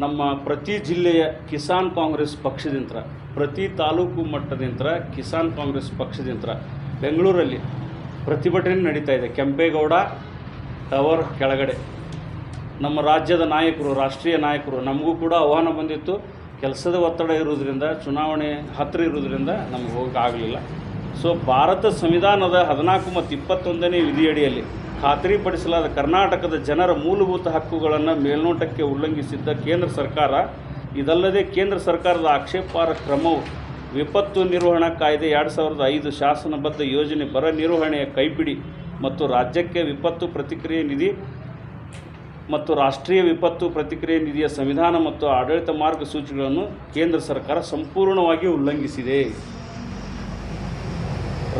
ನಮ್ಮ ಪ್ರತಿ ಜಿಲ್ಲೆಯ ಕಿಸಾನ್ ಕಾಂಗ್ರೆಸ್ ಪಕ್ಷದಿಂದ, ಪ್ರತಿ ತಾಲೂಕು ಮಟ್ಟದಿಂದ ಕಿಸಾನ್ ಕಾಂಗ್ರೆಸ್ ಪಕ್ಷದಿಂದ ಬೆಂಗಳೂರಲ್ಲಿ ಪ್ರತಿಭಟನೆ ನಡೀತಾ ಇದೆ. ಕೆಂಪೇಗೌಡ ಟವರ್ ಕೆಳಗಡೆ ನಮ್ಮ ರಾಜ್ಯದ ನಾಯಕರು, ರಾಷ್ಟ್ರೀಯ ನಾಯಕರು, ನಮಗೂ ಕೂಡ ಆಹ್ವಾನ ಬಂದಿತ್ತು. ಕೆಲಸದ ಒತ್ತಡ ಇರೋದ್ರಿಂದ, ಚುನಾವಣೆ ಹತ್ತಿರ ಇರೋದ್ರಿಂದ ನಮಗೆ ಹೋಗೋಕ್ಕಾಗಲಿಲ್ಲ. ಸೊ ಭಾರತ ಸಂವಿಧಾನದ 14 ಮತ್ತು 21ನೇ ವಿಧಿಯಡಿಯಲ್ಲಿ ಖಾತ್ರಿಪಡಿಸಲಾದ ಕರ್ನಾಟಕದ ಜನರ ಮೂಲಭೂತ ಹಕ್ಕುಗಳನ್ನು ಮೇಲ್ನೋಟಕ್ಕೆ ಉಲ್ಲಂಘಿಸಿದ್ದ ಕೇಂದ್ರ ಸರ್ಕಾರ, ಇದಲ್ಲದೆ ಕೇಂದ್ರ ಸರ್ಕಾರದ ಆಕ್ಷೇಪಾರ್ಹ ಕ್ರಮವು ವಿಪತ್ತು ನಿರ್ವಹಣಾ ಕಾಯ್ದೆ 2005 ಶಾಸನಬದ್ಧ ಯೋಜನೆ, ಬರ ನಿರ್ವಹಣೆಯ ಕೈಪಿಡಿ ಮತ್ತು ರಾಜ್ಯಕ್ಕೆ ವಿಪತ್ತು ಪ್ರತಿಕ್ರಿಯೆ ನಿಧಿ ಮತ್ತು ರಾಷ್ಟ್ರೀಯ ವಿಪತ್ತು ಪ್ರತಿಕ್ರಿಯೆ ನಿಧಿಯ ಸಂವಿಧಾನ ಮತ್ತು ಆಡಳಿತ ಮಾರ್ಗಸೂಚಿಗಳನ್ನು ಕೇಂದ್ರ ಸರ್ಕಾರ ಸಂಪೂರ್ಣವಾಗಿ ಉಲ್ಲಂಘಿಸಿದೆ.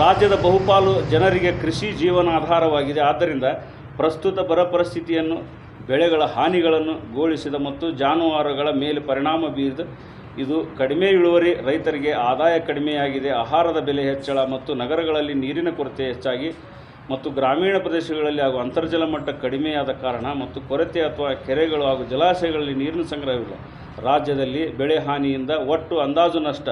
ರಾಜ್ಯದ ಬಹುಪಾಲು ಜನರಿಗೆ ಕೃಷಿ ಜೀವನಾಧಾರವಾಗಿದೆ. ಆದ್ದರಿಂದ ಪ್ರಸ್ತುತ ಬರ ಪರಿಸ್ಥಿತಿಯನ್ನು, ಬೆಳೆಗಳ ಹಾನಿಗಳನ್ನು ಗೋಳಿಸಿದ ಮತ್ತು ಜಾನುವಾರುಗಳ ಮೇಲೆ ಪರಿಣಾಮ ಬೀರಿದ ಇದು ಕಡಿಮೆ ಇಳುವರಿ, ರೈತರಿಗೆ ಆದಾಯ ಕಡಿಮೆಯಾಗಿದೆ, ಆಹಾರದ ಬೆಲೆ ಹೆಚ್ಚಳ ಮತ್ತು ನಗರಗಳಲ್ಲಿ ನೀರಿನ ಕೊರತೆ ಹೆಚ್ಚಾಗಿ ಮತ್ತು ಗ್ರಾಮೀಣ ಪ್ರದೇಶಗಳಲ್ಲಿ ಹಾಗೂ ಅಂತರ್ಜಲ ಮಟ್ಟ ಕಡಿಮೆಯಾದ ಕಾರಣ ಮತ್ತು ಕೊರತೆ ಅಥವಾ ಕೆರೆಗಳು ಹಾಗೂ ಜಲಾಶಯಗಳಲ್ಲಿ ನೀರಿನ ಸಂಗ್ರಹವಿಲ್ಲ. ರಾಜ್ಯದಲ್ಲಿ ಬೆಳೆ ಹಾನಿಯಿಂದ ಒಟ್ಟು ಅಂದಾಜು ನಷ್ಟ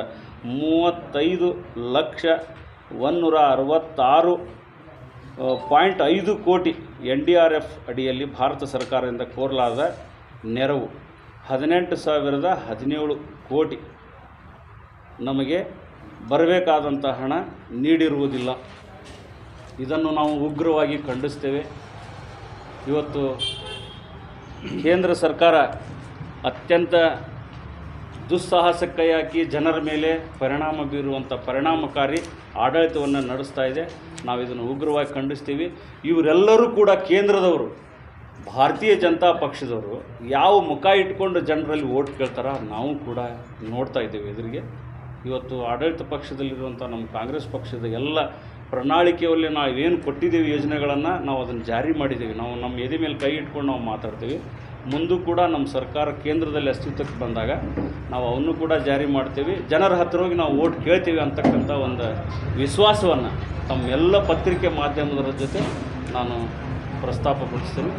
35,166.5 ಕೋಟಿ. NDRF ಅಡಿಯಲ್ಲಿ ಭಾರತ ಸರ್ಕಾರದಿಂದ ಕೋರಲಾದ ನೆರವು 18,017 ಕೋಟಿ. ನಮಗೆ ಬರಬೇಕಾದಂಥ ಹಣ ನೀಡಿರುವುದಿಲ್ಲ. ಇದನ್ನು ನಾವು ಉಗ್ರವಾಗಿ ಖಂಡಿಸ್ತೇವೆ. ಇವತ್ತು ಕೇಂದ್ರ ಸರ್ಕಾರ ಅತ್ಯಂತ ದುಸ್ಸಾಹಸಕ್ಕೆ ಕೈ ಹಾಕಿ ಜನರ ಮೇಲೆ ಪರಿಣಾಮ ಬೀರುವಂಥ ಪರಿಣಾಮಕಾರಿ ಆಡಳಿತವನ್ನು ನಡೆಸ್ತಾ ಇದೆ. ನಾವು ಇದನ್ನು ಉಗ್ರವಾಗಿ ಖಂಡಿಸ್ತೀವಿ. ಇವರೆಲ್ಲರೂ ಕೂಡ ಕೇಂದ್ರದವರು, ಭಾರತೀಯ ಜನತಾ ಪಕ್ಷದವರು ಯಾವ ಮುಖ ಇಟ್ಕೊಂಡು ಜನರಲ್ಲಿ ಓಟ್ ಕೇಳ್ತಾರ ನಾವು ಕೂಡ ನೋಡ್ತಾ ಇದ್ದೇವೆ ಎದುರಿಗೆ. ಇವತ್ತು ಆಡಳಿತ ಪಕ್ಷದಲ್ಲಿರುವಂಥ ನಮ್ಮ ಕಾಂಗ್ರೆಸ್ ಪಕ್ಷದ ಎಲ್ಲ ಪ್ರಣಾಳಿಕೆಯಲ್ಲಿ ನಾವೇನು ಕೊಟ್ಟಿದ್ದೀವಿ ಯೋಜನೆಗಳನ್ನು, ನಾವು ಅದನ್ನು ಜಾರಿ ಮಾಡಿದ್ದೀವಿ. ನಾವು ನಮ್ಮ ಎದೆ ಮೇಲೆ ಕೈ ಇಟ್ಕೊಂಡು ನಾವು ಮಾತಾಡ್ತೀವಿ. ಮುಂದೂ ಕೂಡ ನಮ್ಮ ಸರ್ಕಾರ ಕೇಂದ್ರದಲ್ಲಿ ಅಸ್ತಿತ್ವಕ್ಕೆ ಬಂದಾಗ ನಾವು ಅವನ್ನು ಕೂಡ ಜಾರಿ ಮಾಡ್ತೀವಿ. ಜನರ ಹತ್ರ ಹೋಗಿ ನಾವು ಓಟ್ ಕೇಳ್ತೀವಿ ಅಂತಕ್ಕಂಥ ಒಂದು ವಿಶ್ವಾಸವನ್ನು ತಮ್ಮೆಲ್ಲ ಪತ್ರಿಕೆ ಮಾಧ್ಯಮದವರ ಜೊತೆ ನಾನು ಪ್ರಸ್ತಾಪಪಡಿಸ್ತೀನಿ.